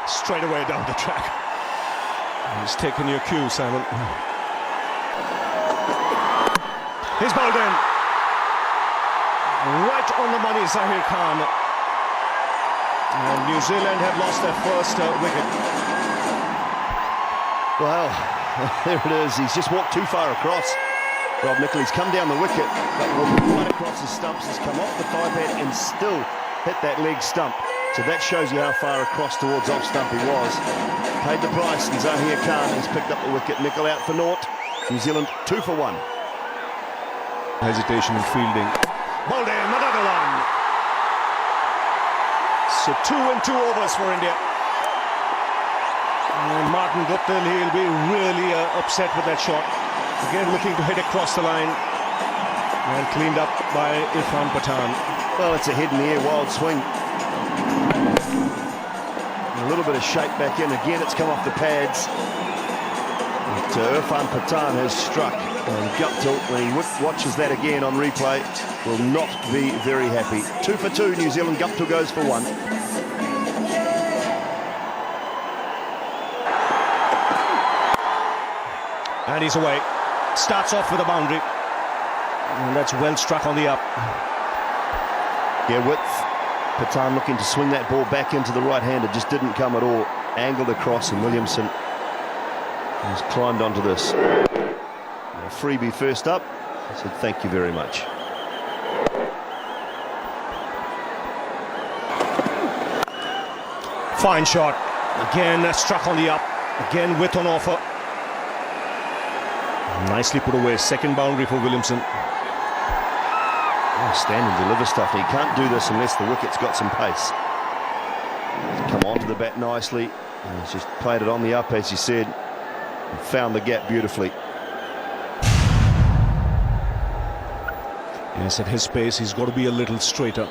straight away down the track. He's taken your cue, Simon. He's bowled in. Right on the money, Zahir Khan. And New Zealand have lost their first wicket. Well, there it is. He's just walked too far across. Rob Nicol, he's come down the wicket, but walked right across the stumps, has come off the five-head and still hit that leg stump. So that shows you how far across towards off-stump he was. Paid the price, and Zahir Khan has picked up the wicket. Nicol out for naught. New Zealand 2 for 1. Hesitation in fielding. Bowled in, another one. So 2 and 2 overs for India. And Martin Guptill, he'll be really upset with that shot. Again, looking to hit across the line. And cleaned up by Irfan Pathan. Well, it's a head in the air, wild swing. A little bit of shape back in. Again, it's come off the pads. But Irfan Pathan has struck. And Guptill, when he watches that again on replay, will not be very happy. 2 for 2, New Zealand. Guptill goes for 1. And he's away. Starts off with a boundary. And that's well struck on the up. Yeah, width. Pathan looking to swing that ball back into the right-hander. Just didn't come at all. Angled across, and Williamson has climbed onto this. A freebie first up. I said thank you very much. Fine shot. Again, struck on the up. Again, width on offer. Nicely put away. Second boundary for Williamson. Oh, stand and deliver stuff. He can't do this unless the wicket's got some pace. He's come onto the bat nicely. And he's just played it on the up, as you said, and found the gap beautifully. Yes, at his pace, he's got to be a little straighter.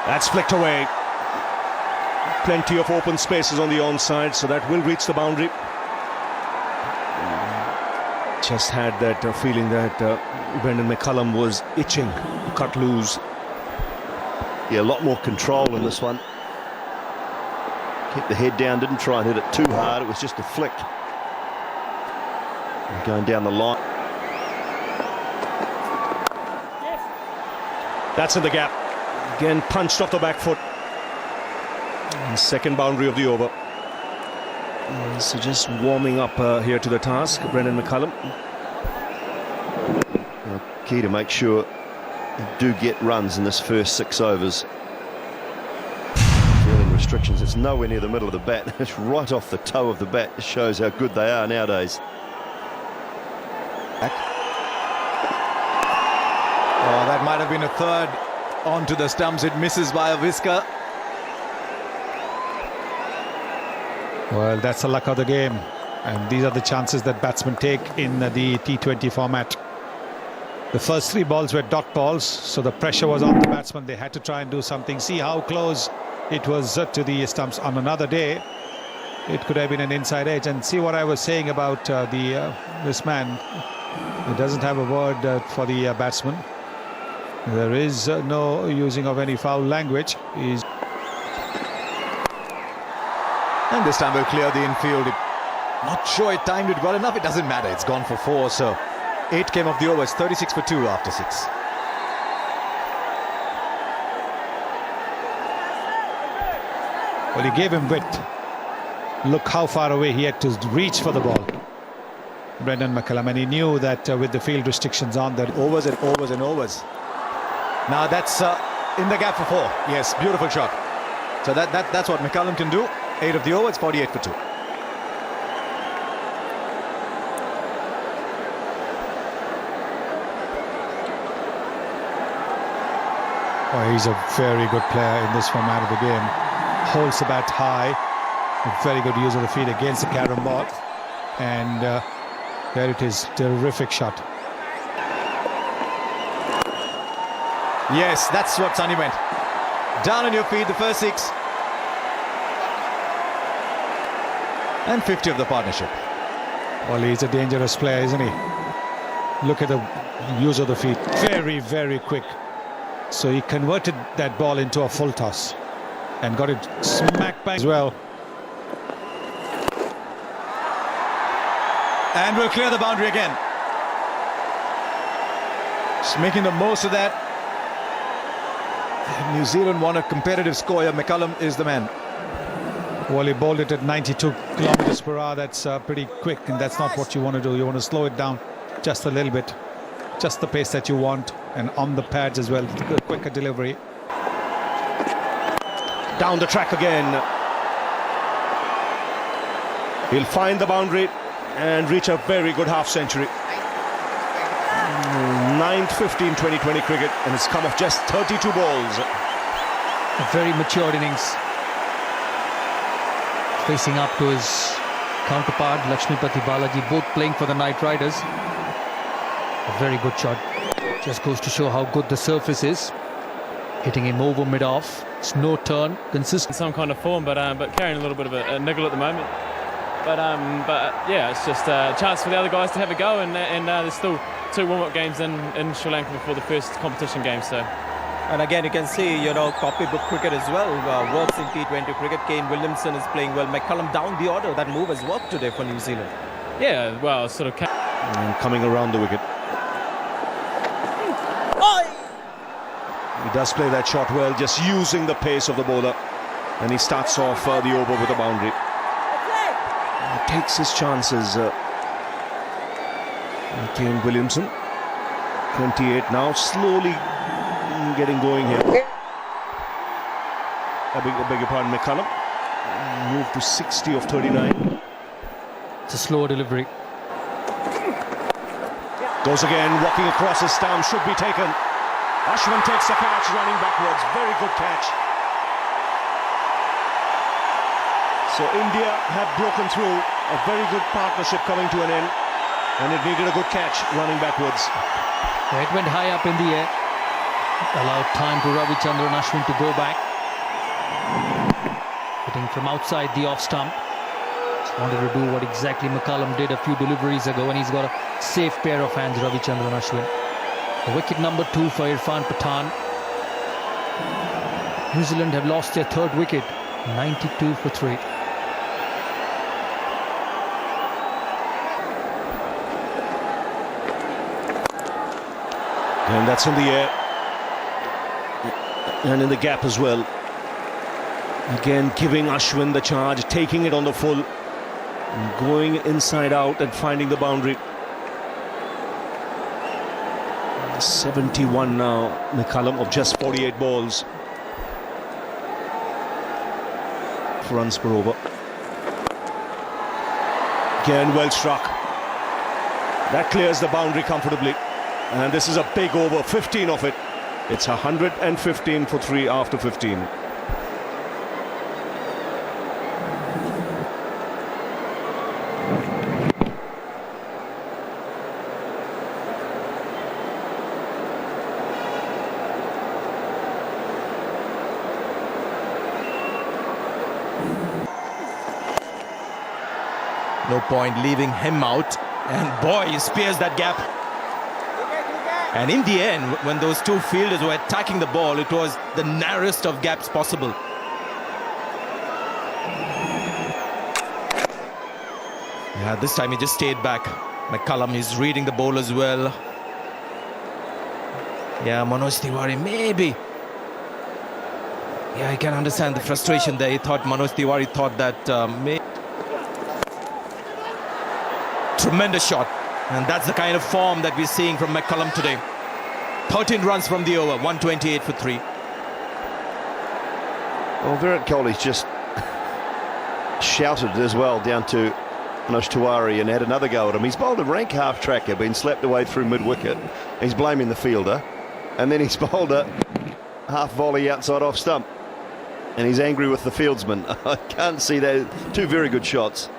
That's flicked away. Plenty of open spaces on the onside, so that will reach the boundary. Just had that feeling that Brendan McCullum was itching to cut loose. Yeah, a lot more control in this one. Kept the head down, didn't try and hit it too hard. It was just a flick. And going down the line. That's in the gap. Again, punched off the back foot. And second boundary of the over. So just warming up here to the task, Brendan McCullum. Key to make sure you do get runs in this first 6 overs. Feeling restrictions, it's nowhere near the middle of the bat. It's right off the toe of the bat. It shows how good they are nowadays. Oh, that might have been a third onto the stumps. It misses by a whisker. Well, that's the luck of the game, and these are the chances that batsmen take in the T20 format. The first 3 balls were dot balls, so the pressure was on the batsman. They had to try and do something. See how close it was to the stumps. On another day, it could have been an inside edge. And see what I was saying about this man. He doesn't have a word for the batsman. There is no using of any foul language. And this time we'll clear the infield. Not sure it timed it well enough. It doesn't matter. It's gone for 4. So 8 came off the overs. 36 for 2 after 6. Well, he gave him width. Look how far away he had to reach for the ball, Brendan McCullum, and he knew that with the field restrictions on, that Overs and overs and overs. Now that's in the gap for 4. Yes, beautiful shot. So that's what McCullum can do. 8 of the overs, 48 for 2. Oh, he's a very good player in this format of the game. Holds the bat high. A very good use of the feet against the carom ball. And there it is. Terrific shot. Yes, that's what Sunny went. Down on your feet, the first 6. And 50 of the partnership. Well, he's a dangerous player, isn't he? Look at the use of the feet. Very, very quick. So he converted that ball into a full toss and got it smack bang as well. And will clear the boundary again. Just making the most of that. New Zealand won a competitive score here. McCullum is the man. Well, he bowled it at 92 kilometers per hour. That's pretty quick, and that's not what you want to do. You want to slow it down just a little bit. Just the pace that you want, and on the pads as well. The quicker delivery. Down the track again. He'll find the boundary and reach a very good half-century. 9th 15-20-20 cricket, and it's come off just 32 balls. A very mature innings. Facing up to his counterpart, Lakshmipati Balaji, both playing for the Knight Riders. A very good shot. Just goes to show how good the surface is. Hitting him over mid-off. It's no turn, consistent. Some kind of form, but carrying a little bit of a niggle at the moment. But yeah, it's just a chance for the other guys to have a go, and there's still 2 warm-up games in Sri Lanka before the first competition game. So. And again, you can see, copybook cricket as well works in T20 cricket. Kane Williamson is playing well. McCullum down the order. That move has worked today for New Zealand. Yeah, well, sort of. And coming around the wicket. He does play that shot well, just using the pace of the bowler. And he starts off the over with a boundary. He takes his chances. Kane Williamson, 28 now, slowly getting going here. I beg your pardon, McCullum. Moved to 60 of 39. It's a slow delivery. Goes again, walking across his stump, should be taken. Ashwin takes the catch, running backwards. Very good catch. So India have broken through. A very good partnership coming to an end. And it needed a good catch, running backwards. It went high up in the air. Allowed time to Ravichandran Ashwin to go back. Hitting from outside the off stump. Wanted to do what exactly McCullum did a few deliveries ago, and he's got a safe pair of hands, Ravichandran Ashwin. Wicket number 2 for Irfan Pathan. New Zealand have lost their 3rd wicket, 92 for 3. And that's in the air. And in the gap as well. Again, giving Ashwin the charge, taking it on the full. And going inside out and finding the boundary. 71 now, McCullum, of just 48 balls. Runs per over. Again, well struck. That clears the boundary comfortably. And this is a big over, 15 of it. It's 115 for 3 after 15. No point leaving him out. And boy, he spears that gap. And in the end, when those 2 fielders were attacking the ball, it was the narrowest of gaps possible. Yeah, this time he just stayed back. McCullum is reading the bowlers well. Yeah, Manoj Tiwari, maybe. Yeah, I can understand the frustration there. Manoj Tiwari thought that tremendous shot. And that's the kind of form that we're seeing from McCullum today. 13 runs from the over, 128 for 3. Well, Virat Kohli's just shouted as well down to Manoj Tiwari and had another go at him. He's bowled a rank half-tracker, been slapped away through mid-wicket. He's blaming the fielder. And then he's bowled a half-volley outside off stump. And he's angry with the fieldsman. I can't see that. 2 very good shots.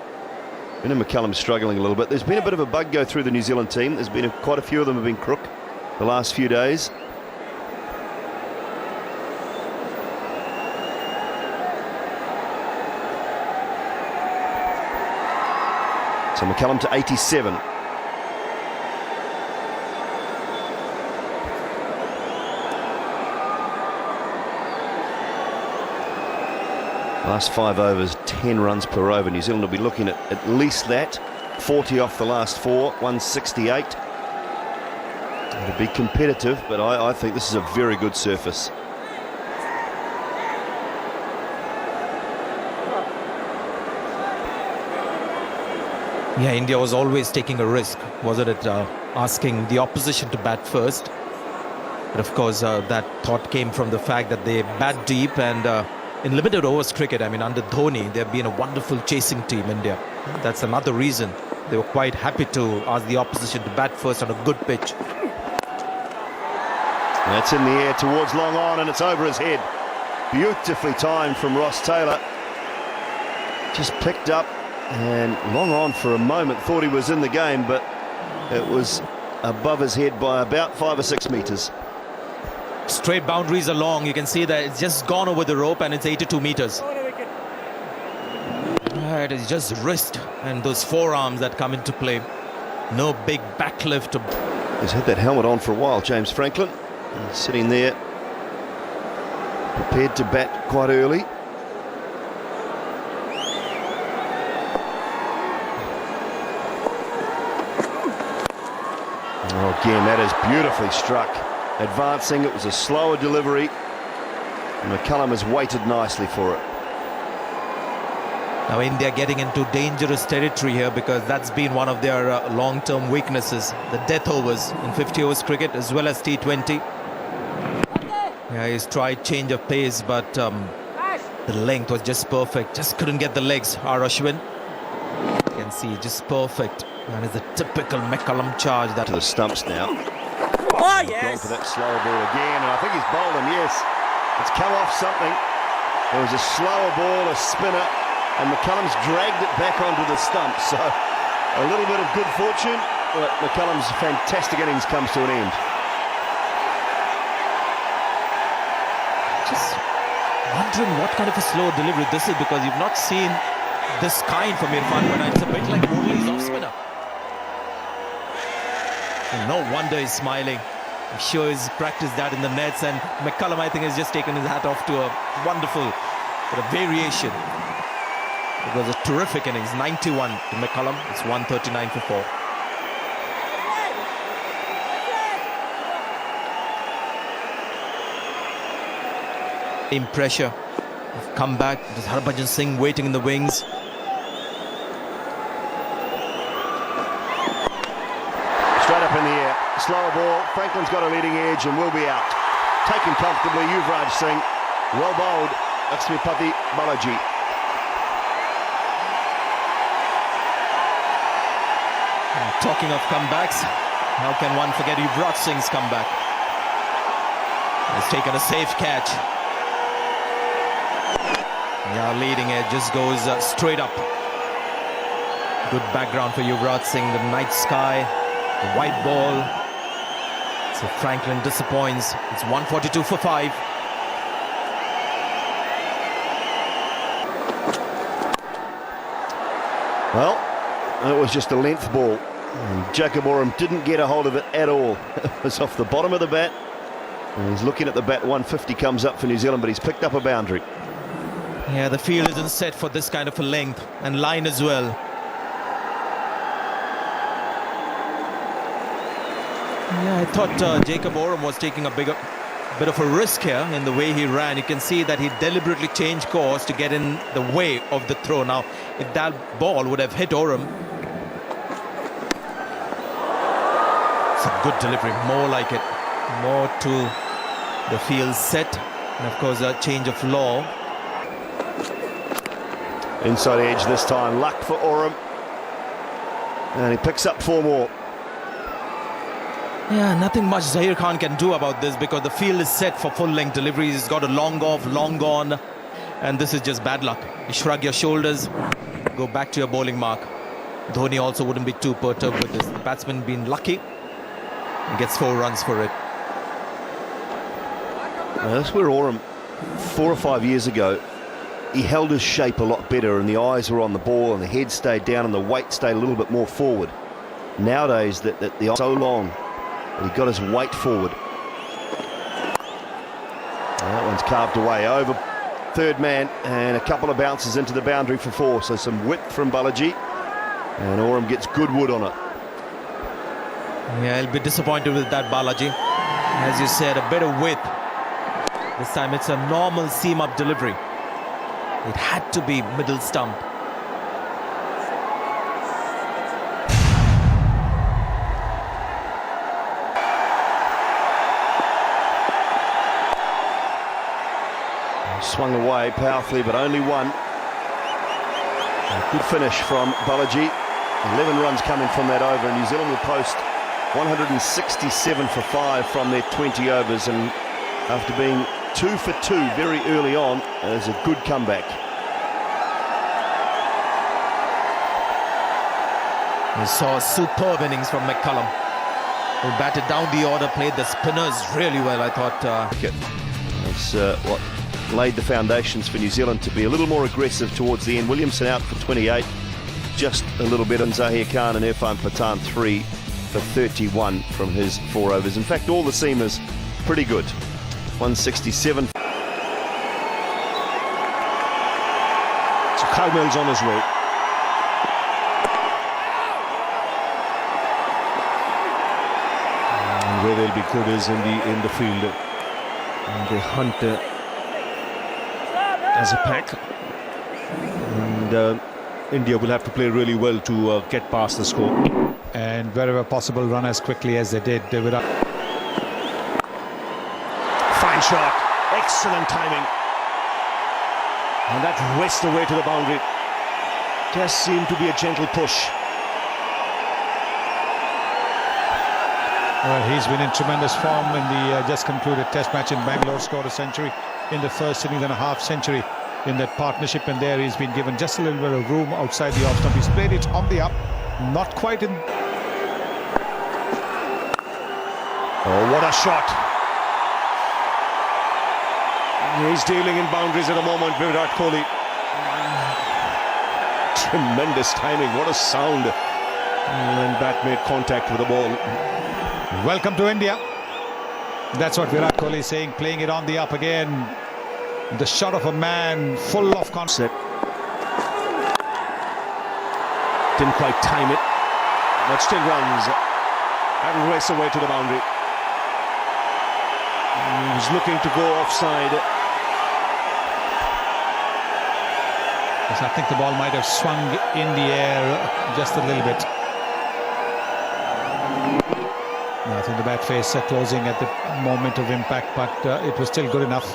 McCullum's struggling a little bit. There's been a bit of a bug go through the New Zealand team. There's been quite a few of them have been crook the last few days. So McCullum to 87. Last 5 overs, 10 runs per over. New Zealand will be looking at least that. 40 off the last 4, 168. It'll be competitive, but I think this is a very good surface. Yeah, India was always taking a risk, wasn't it? Asking the opposition to bat first. But of course, that thought came from the fact that they bat deep, and in limited overs cricket, I mean, under Dhoni, they've been a wonderful chasing team, India. That's another reason they were quite happy to ask the opposition to bat first on a good pitch. That's in the air towards long on, and it's over his head. Beautifully timed from Ross Taylor. Just picked up, and long on for a moment thought he was in the game, but it was above his head by about 5 or 6 meters. Straight boundaries along, you can see that it's just gone over the rope, and it's 82 meters. It is just wrist and those forearms that come into play. No big backlift. He's had that helmet on for a while, James Franklin. He's sitting there, prepared to bat quite early. Oh, again, that is beautifully struck. Advancing, it was a slower delivery. And McCullum has waited nicely for it. Now India getting into dangerous territory here, because that's been one of their long-term weaknesses. The death overs in 50 overs cricket as well as T20. Yeah, he's tried change of pace, but the length was just perfect. Just couldn't get the legs. R. Ashwin, you can see, just perfect. And it's a typical McCullum charge. That To the stumps now. Oh, Going yes. for that slower ball again, and I think he's bowled him, yes. It's come off something. There was a slower ball, a spinner, and McCullum's dragged it back onto the stump. So a little bit of good fortune, but McCullum's fantastic innings comes to an end. just wondering what kind of a slow delivery this is, because you've not seen this kind from Irfan when it's a bit like Murali's off spinner. And no wonder he's smiling. I'm sure he's practiced that in the nets, and McCullum, I think, has just taken his hat off to a wonderful bit of variation. It was a terrific innings, 91 to McCullum. It's 139 for 4. In pressure, come back. There's Harbhajan Singh waiting in the wings. Straight up in the air, slower ball. Franklin's got a leading edge and will be out. Taken comfortably, Yuvraj Singh. Well bowled, Lakshmipati Balaji. And talking of comebacks, how can one forget Yuvraj Singh's comeback? He's taken a safe catch. Yeah, leading edge just goes straight up. Good background for Yuvraj Singh. The night sky, the white ball. So Franklin disappoints. It's 142 for 5. Well, it was just a length ball. And Jacob Oram didn't get a hold of it at all. It was off the bottom of the bat. And he's looking at the bat. 150 comes up for New Zealand, but he's picked up a boundary. Yeah, the field isn't set for this kind of a length and line as well. Yeah, I thought Jacob Oram was taking a bit of a risk here in the way he ran. You can see that he deliberately changed course to get in the way of the throw. Now, if that ball would have hit Oram, it's a good delivery, more like it, more to the field set, and of course a change of law. Inside edge this time, luck for Oram. And he picks up 4 more. Yeah, nothing much Zahir Khan can do about this, because the field is set for full-length deliveries. He's got a long off, long gone, and this is just bad luck. You shrug your shoulders, go back to your bowling mark. Dhoni also wouldn't be too perturbed with this. The batsman being lucky, he gets 4 runs for it. That's where Oram, 4 or 5 years ago, he held his shape a lot better, and the eyes were on the ball, and the head stayed down, and the weight stayed a little bit more forward. Nowadays, the eyes so long, and he got his weight forward. And that one's carved away over third man, and a couple of bounces into the boundary for 4. So some width from Balaji, and Oram gets good wood on it. Yeah, he'll be disappointed with that, Balaji. As you said, a bit of width. This time it's a normal seam-up delivery. It had to be middle stump. Swung away powerfully, but only one. A good finish from Balaji. 11 runs coming from that over, and New Zealand will post 167 for 5 from their 20 overs, and after being 2 for 2 very early on, is a good comeback. We saw a superb innings from McCullum, who batted down the order, played the spinners really well, I thought. That's what laid the foundations for New Zealand to be a little more aggressive towards the end. Williamson out for 28, just a little bit, and Zahir Khan and Irfan Pathan 3 for 31 from his 4 overs. In fact, all the seamers pretty good. 167. So Kyle Mills on his way. And where they'll be good is in the field. And they hunt as a pack. And India will have to play really well to get past the score. And wherever possible, run as quickly as they did. They were up. Fine shot, excellent timing, and that raced away to the boundary. Just seemed to be a gentle push. Well, he's been in tremendous form in the just concluded Test match in Bangalore. Scored a century in the first inning, then a half century in that partnership, and there he's been given just a little bit of room outside the off stump. He's played it on the up, not quite in. Oh, what a shot! He's dealing in boundaries at the moment, Virat Kohli. Tremendous timing, what a sound. And bat made contact with the ball. Welcome to India. That's what Virat Kohli is saying, playing it on the up again. The shot of a man full of concept. Didn't quite time it, but still runs. That'll race away to the boundary. He was looking to go offside. Yes, I think the ball might have swung in the air just a little bit. No, I think the bat face closing at the moment of impact, but it was still good enough.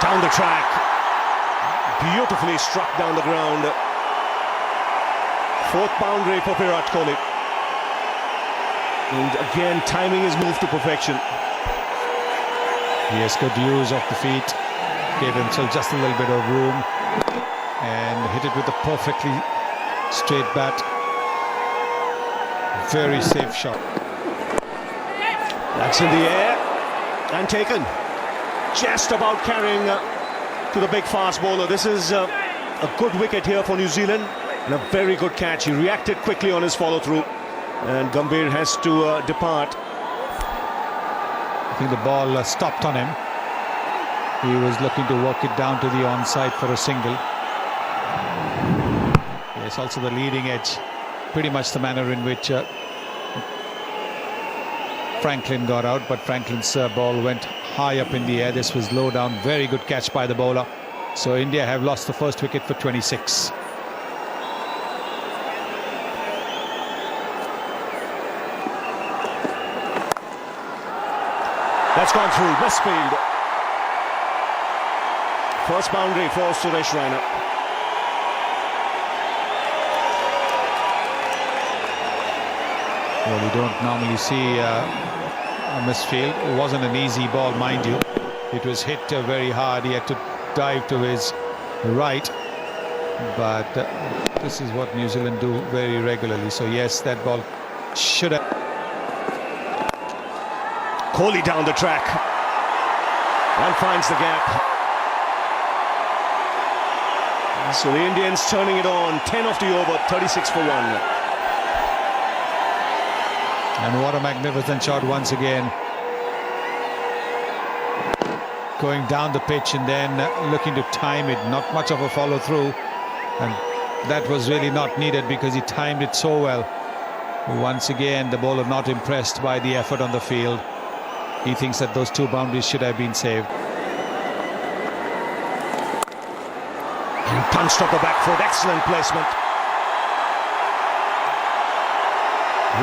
Down the track, beautifully struck down the ground. 4th boundary for Virat Kohli. And again, timing is moved to perfection. Yes, good use of the feet. Gave himself just a little bit of room and hit it with a perfectly straight bat. Very safe shot. That's in the air and taken. Just about carrying to the big fast bowler. This is a good wicket here for New Zealand and a very good catch. He reacted quickly on his follow through, and Gambhir has to depart. I think the ball stopped on him. He was looking to work it down to the onside for a single. Yes, also the leading edge. Pretty much the manner in which Franklin got out, but Franklin's ball went high up in the air. This was low down. Very good catch by the bowler. So India have lost the first wicket for 26. That's gone through. Westfield. First boundary for Suresh Raina. Well, you don't normally see a misfield. It wasn't an easy ball, mind you. It was hit very hard. He had to dive to his right. But this is what New Zealand do very regularly. So yes, that ball should have. Kohli down the track and finds the gap. So the Indians turning it on. 10 off the over, 36 for 1. And what a magnificent shot once again. going down the pitch and then looking to time it. Not much of a follow through, and that was really not needed because he timed it so well. Once again, the bowler not impressed by the effort on the field. He thinks that those 2 boundaries should have been saved. He punched off the back foot, excellent placement.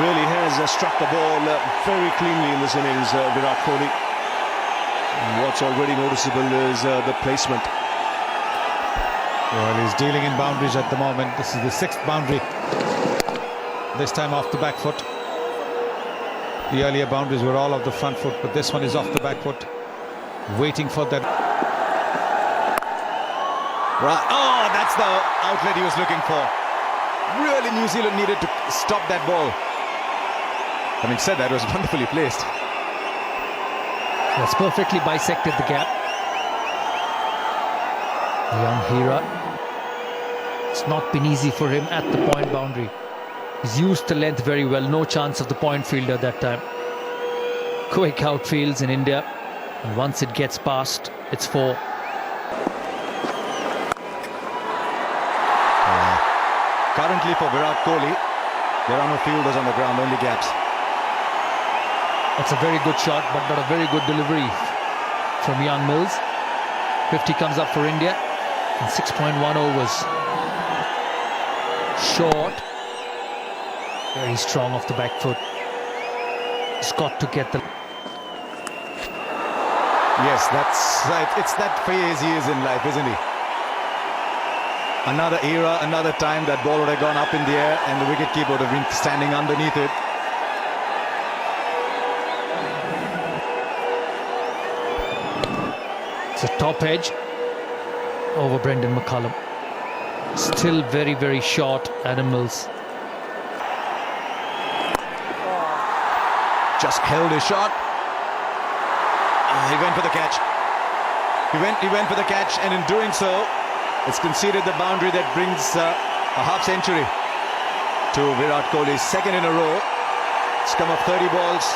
Really has struck the ball very cleanly in this innings, Virat Kohli. And what's already noticeable is the placement. Well, he's dealing in boundaries at the moment. This is the 6th boundary. This time off the back foot. The earlier boundaries were all off the front foot, but this one is off the back foot. Waiting for that. Right. Oh, that's the outlet he was looking for. Really, New Zealand needed to stop that ball. Having said that, it was wonderfully placed. That's perfectly bisected the gap. Young Hira. It's not been easy for him at the point boundary. He's used the length very well. No chance of the point fielder that time. Quick outfields in India. And once it gets past, it's 4. Currently for Virat Kohli, there are no fielders on the ground, only gaps. That's a very good shot, but not a very good delivery from young Mills. 50 comes up for India in 6.1 overs. Short. Very strong off the back foot. He's got to get the... Yes, that's right. It's that phase he is in life, isn't he? Another era, another time that ball would have gone up in the air and the wicketkeeper would have been standing underneath it. It's a top edge over Brendan McCullum. Still very, very short, Adam Mills. Just held his shot. He went for the catch. He went for the catch, and in doing so, it's conceded the boundary that brings a half century to Virat Kohli's 2nd in a row. It's come up 30 balls.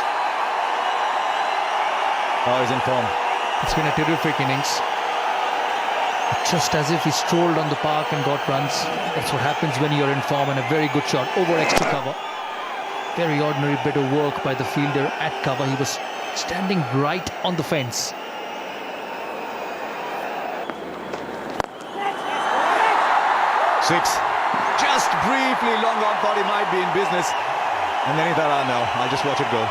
Oh, he's in form. It's been a terrific innings. Just as if he strolled on the park and got runs. That's what happens when you're in form, and a very good shot over extra cover. Very ordinary bit of work by the fielder at cover. He was standing right on the fence. Six. Just briefly long on, thought he might be in business. And then he thought, oh no, I'll just watch it go.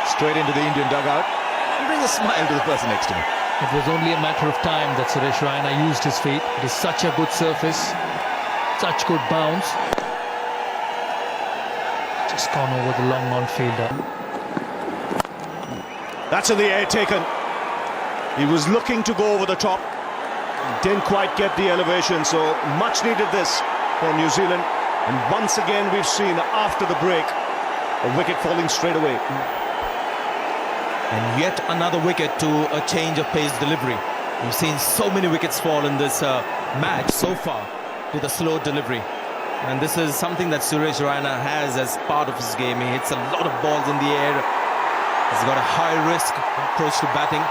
Straight into the Indian dugout. And brings a smile to the person next to him. It was only a matter of time that Suresh Raina used his feet. It is such a good surface. Such good bounce. Just gone over the long on fielder. That's in the air taken. He was looking to go over the top. Didn't quite get the elevation, so much needed this for New Zealand. And once again we've seen after the break a wicket falling straight away. And yet another wicket to a change of pace delivery. We've seen so many wickets fall in this match so far to the slow delivery. And this is something that Suresh Raina has as part of his game. He hits a lot of balls in the air. He's got a high-risk approach to batting.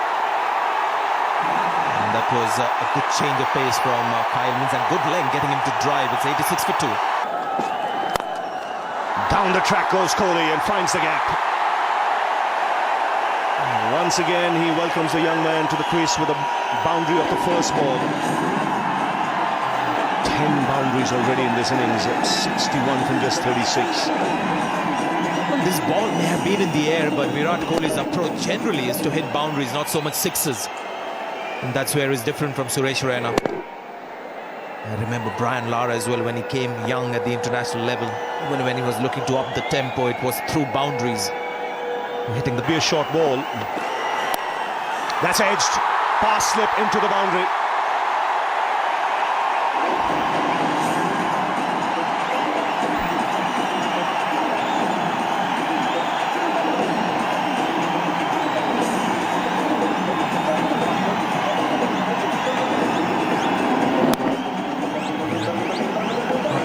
And that was a good change of pace from Kyle Mills, and good length getting him to drive. It's 86 for 2. Down the track goes Kohli and finds the gap. Once again, he welcomes the young man to the crease with a boundary of the first ball. 10 boundaries already in this innings, 61 from just 36. Well, this ball may have been in the air, but Virat Kohli's approach generally is to hit boundaries, not so much sixes. And that's where he's different from Suresh Raina. I remember Brian Lara as well when he came young at the international level. Even when he was looking to up the tempo, it was through boundaries. Hitting the Be a short ball. That's edged. Pass slip into the boundary.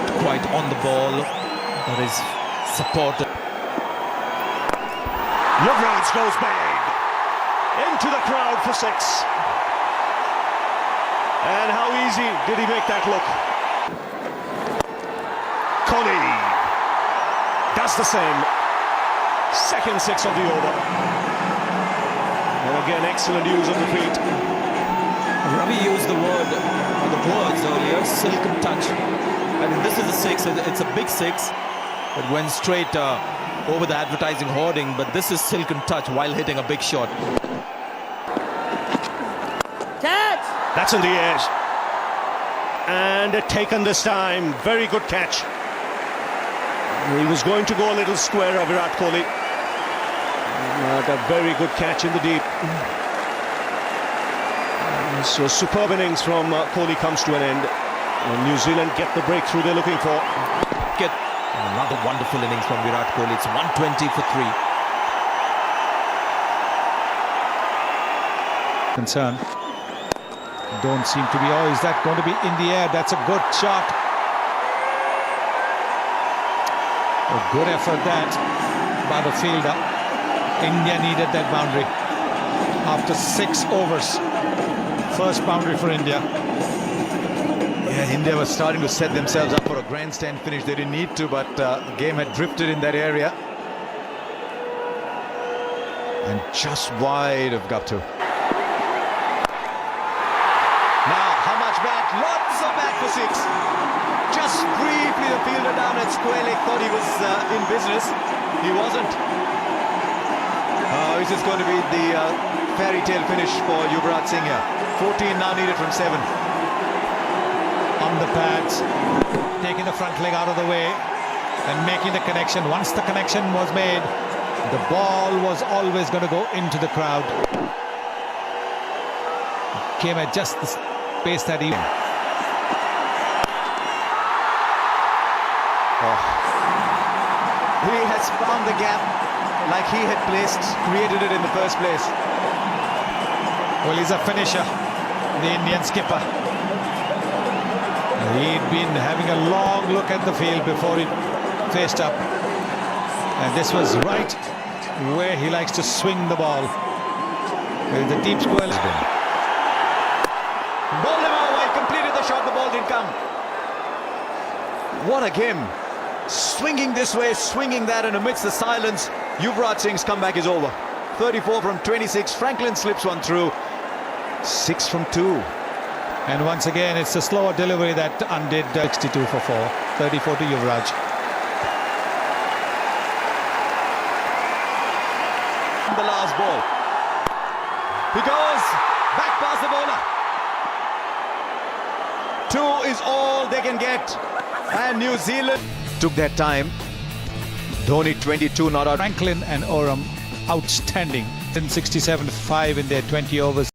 not quite on the ball, but is supported. Yuvraj goes big. into the crowd for 6. And how easy did he make that look? Kohli does the same. Second 6 of the over. And again, excellent use of the feet. Ravi used the words earlier, silken touch. I mean, this is a 6, it's a big 6. It went straight over the advertising hoarding, but this is silken touch while hitting a big shot. Catch! That's in the air. And taken this time. Very good catch. He was going to go a little square of Virat Kohli. But a very good catch in the deep. So superb innings from Kohli comes to an end. And New Zealand get the breakthrough they're looking for. Get another wonderful innings from Virat Kohli. It's 120 for 3. Concern. Don't seem to be. Oh, is that going to be in the air? That's a good shot. A good effort that by the fielder. India needed that boundary after 6 overs. First boundary for India. Yeah, India was starting to set themselves up for a grandstand finish. They didn't need to, but the game had drifted in that area. And just wide of Gupta. Now, how much back? Lots of back for 6. Just briefly, the fielder down at square leg thought he was in business. He wasn't. This is going to be the fairy tale finish for Yuvraj Singh here. 14 now needed from 7. On the pads, taking the front leg out of the way and making the connection. Once the connection was made, the ball was always going to go into the crowd. Came at just the pace that he... He has found the gap like he had created it in the first place. Well, he's a finisher, the Indian skipper. He'd been having a long look at the field before he faced up. And this was right where he likes to swing the ball. The deep square. Bowled him over, he completed the shot, the ball didn't come. What a game. Swinging this way, swinging that, and amidst the silence, Yuvraj Singh's comeback is over. 34 from 26, Franklin slips one through. 6 from 2. And once again, it's a slower delivery that undid 62 for 4. 34 to Yuvraj. The last ball. He goes back past the bowler. 2 is all they can get. And New Zealand took their time. Dhoni 22 not out. Franklin and Oram outstanding. 67-5 in their 20 overs.